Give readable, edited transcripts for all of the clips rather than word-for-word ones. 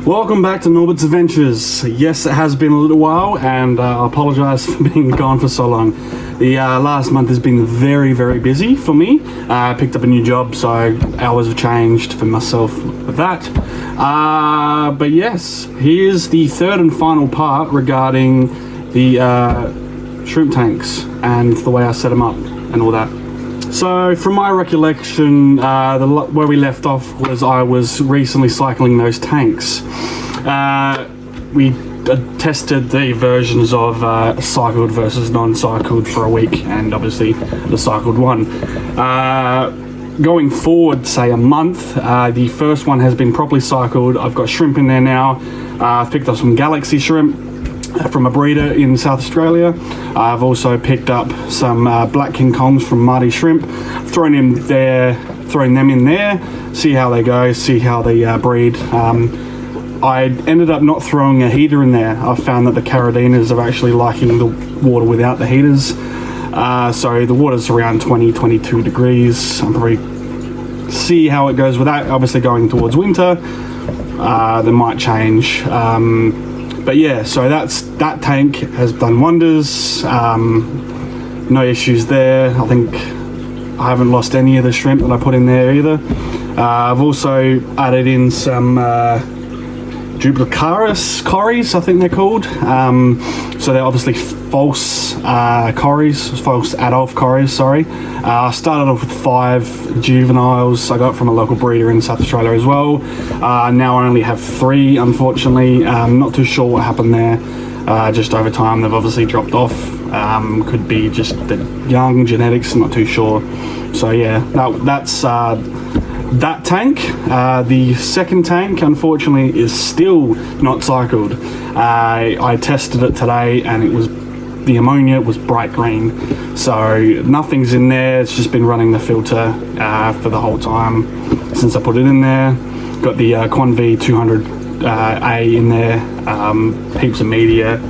Welcome back to Norbert's Adventures. Yes, it has been a little while, and I apologise for being gone for so long. The last month has been very, very busy for me. I picked up a new job, so hours have changed for myself with that. But yes, here's the third and final part regarding the shrimp tanks and the way I set them up and all that. So from my recollection, where we left off was I was recently cycling those tanks. We tested the versions of cycled versus non-cycled for a week, and obviously the cycled one. Going forward, say a month, the first one has been properly cycled. I've got shrimp in there now. I've picked up some Galaxy shrimp from a breeder in South Australia. I've also picked up some Black King Kongs from Marty Shrimp, throwing them in there, see how they go, see how they breed. I ended up not throwing a heater in there. I found that the Caradinas are actually liking the water without the heaters. So the water's around 20-22 degrees. I'm probably see how it goes with that. Obviously going towards winter, they might change. But yeah, so that tank has done wonders. No issues there. I think I haven't lost any of the shrimp that I put in there either. I've also added in some Duplicaris corries, I think they're called. So they're obviously false corries, false adult corries, sorry. I started off with 5 juveniles I got from a local breeder in South Australia as well. Now I only have 3, unfortunately. Not too sure what happened there. Just over time they've obviously dropped off. Could be just the young genetics, I'm not too sure. So yeah, that's that tank. The second tank, unfortunately, is still not cycled. I tested it today, and the ammonia was bright green. So nothing's in there. It's just been running the filter for the whole time since I put it in there. Got the Quanvi 200A in there. Heaps of media.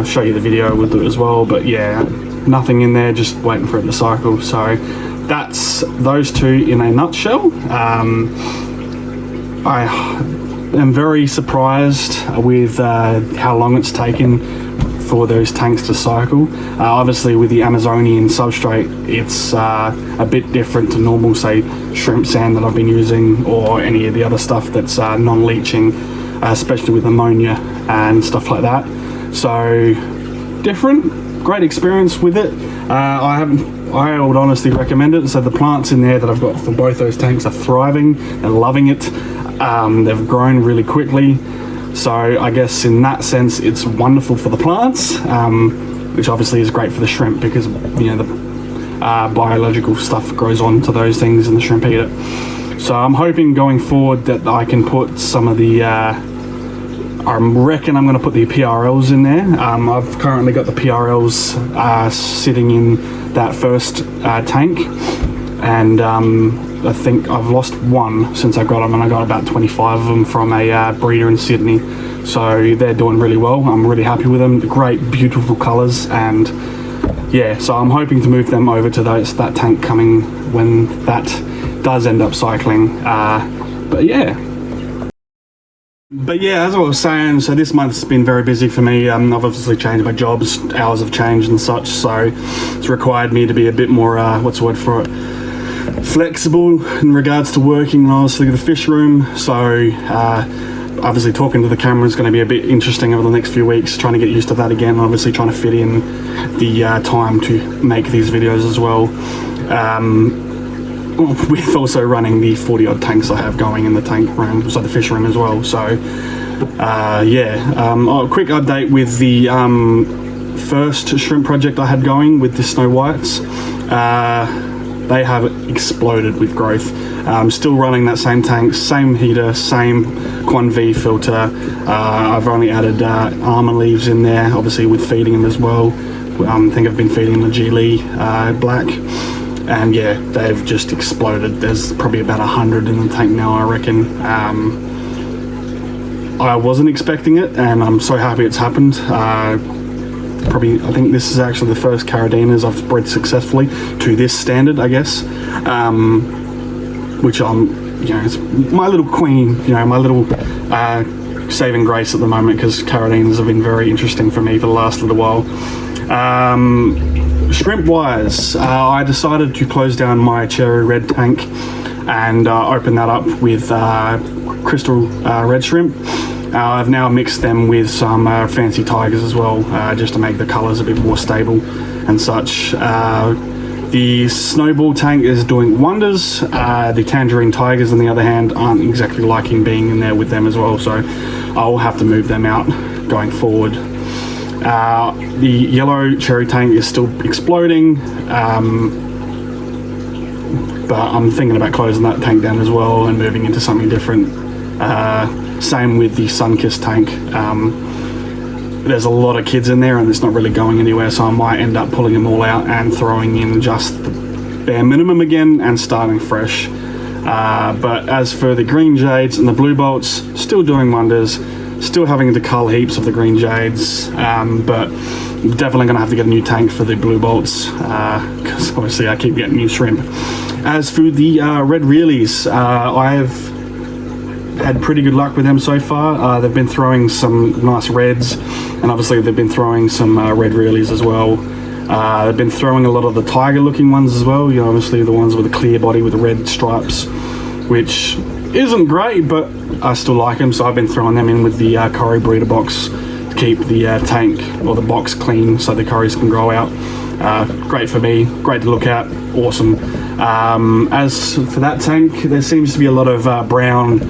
Show you the video with it as well. But yeah, nothing in there. Just waiting for it to cycle. So that's those two in a nutshell. I am very surprised with how long it's taken for those tanks to cycle. Obviously with the Amazonian substrate, it's a bit different to normal, say, shrimp sand that I've been using, or any of the other stuff that's non-leaching, especially with ammonia and stuff like that. So different, great experience with it. I would honestly recommend it. So the plants in there that I've got for both those tanks are thriving and loving it. They've grown really quickly. So I guess in that sense, it's wonderful for the plants, which obviously is great for the shrimp because, you know, the biological stuff grows on to those things and the shrimp eat it. So I'm hoping going forward that I can put some of the, I reckon I'm going to put the PRLs in there. I've currently got the PRLs sitting in that first tank, and I think I've lost one since I got them, and I got about 25 of them from a breeder in Sydney. So they're doing really well. I'm really happy with them. Great, beautiful colours, and yeah, so I'm hoping to move them over to that tank coming when that does end up cycling. But yeah, as I was saying, so this month's been very busy for me. I've obviously changed my jobs, hours have changed and such, so it's required me to be a bit more, what's the word for it, flexible in regards to working, and obviously the fish room. So obviously talking to the camera is going to be a bit interesting over the next few weeks, trying to get used to that again, obviously trying to fit in the time to make these videos as well. With also running the 40 odd tanks I have going in the tank room, so the fish room as well. So a quick update with the first shrimp project I had going with the Snow Whites. They have exploded with growth. Still running that same tank, same heater, same Quanvi filter. I've only added almond leaves in there, obviously with feeding them as well. I think I've been feeding the G Lee Black. And yeah, they've just exploded. There's probably about 100 in the tank now, I reckon. I wasn't expecting it, and I'm so happy it's happened. I think this is actually the first Caradinas I've bred successfully to this standard, I guess. Which I'm it's my little queen, my little saving grace at the moment, because Caridines have been very interesting for me for the last little while. Shrimp wise, I decided to close down my cherry red tank and open that up with crystal red shrimp. I've now mixed them with some fancy tigers as well, just to make the colours a bit more stable and such. The snowball tank is doing wonders. The tangerine tigers, on the other hand, aren't exactly liking being in there with them as well, so I'll have to move them out going forward. The yellow cherry tank is still exploding, but I'm thinking about closing that tank down as well and moving into something different. Same with the Sunkissed tank. There's a lot of kids in there and it's not really going anywhere, so I might end up pulling them all out and throwing in just the bare minimum again and starting fresh. But as for the green jades and the blue bolts, still doing wonders. Still having to cull heaps of the green jades, but definitely going to have to get a new tank for the blue bolts, because obviously I keep getting new shrimp. As for the red realies, I've had pretty good luck with them so far. They've been throwing some nice reds, and obviously they've been throwing some red realies as well. They've been throwing a lot of the tiger looking ones as well, obviously the ones with the clear body with the red stripes, which isn't great, but I still like them, so I've been throwing them in with the curry breeder box to keep the tank or the box clean so the curries can grow out. Great for me, great to look at, awesome. As for that tank, there seems to be a lot of brown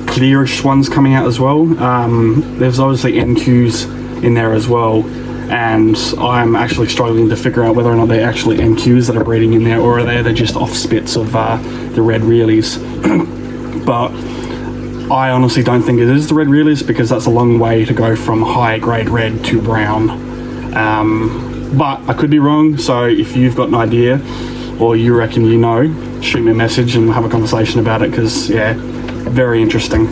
clearish ones coming out as well. There's obviously NQs in there as well, and I'm actually struggling to figure out whether or not they're actually NQs that are breeding in there, or are they just off spits of the red realies. But I honestly don't think it is the red realies, because that's a long way to go from high grade red to brown. But I could be wrong, so if you've got an idea or you reckon shoot me a message and we'll have a conversation about it, because very interesting.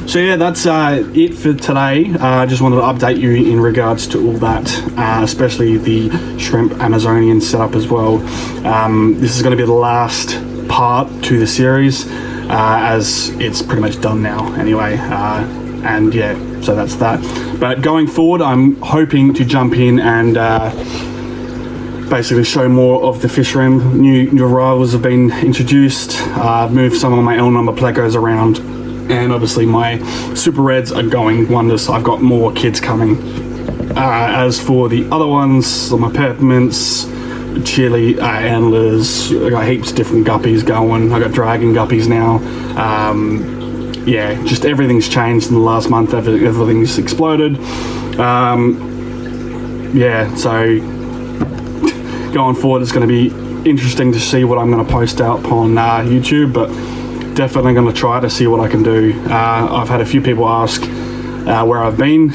So that's it for today. I just wanted to update you in regards to all that, especially the shrimp Amazonian setup as well. This is going to be the last part to the series, as it's pretty much done now anyway, and so that's that. But going forward, I'm hoping to jump in and basically show more of the fish room. New arrivals have been introduced. I've moved some of my L number plecos around, and obviously my super reds are going wonders. I've got more kids coming. As for the other ones, my peppermints, chili antlers, I got heaps of different guppies going. I got dragon guppies now. Just everything's changed in the last month. Everything's exploded. So going forward, it's going to be interesting to see what I'm going to post out on YouTube, but definitely going to try to see what I can do. I've had a few people ask where I've been,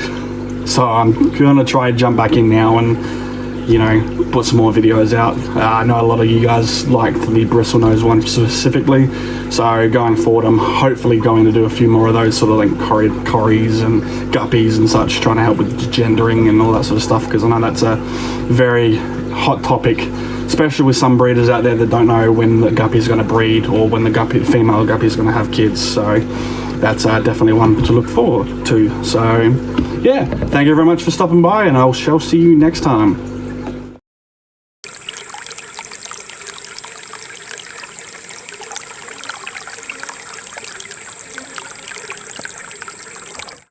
so I'm going to try and jump back in now and put some more videos out. I know a lot of you guys liked the bristlenose one specifically, so going forward I'm hopefully going to do a few more of those sort of like corries and guppies and such, trying to help with gendering and all that sort of stuff, because I know that's a very hot topic, especially with some breeders out there that don't know when the guppy is going to breed or when the female guppy is going to have kids. So that's definitely one to look forward to. So thank you very much for stopping by, and I shall see you next time.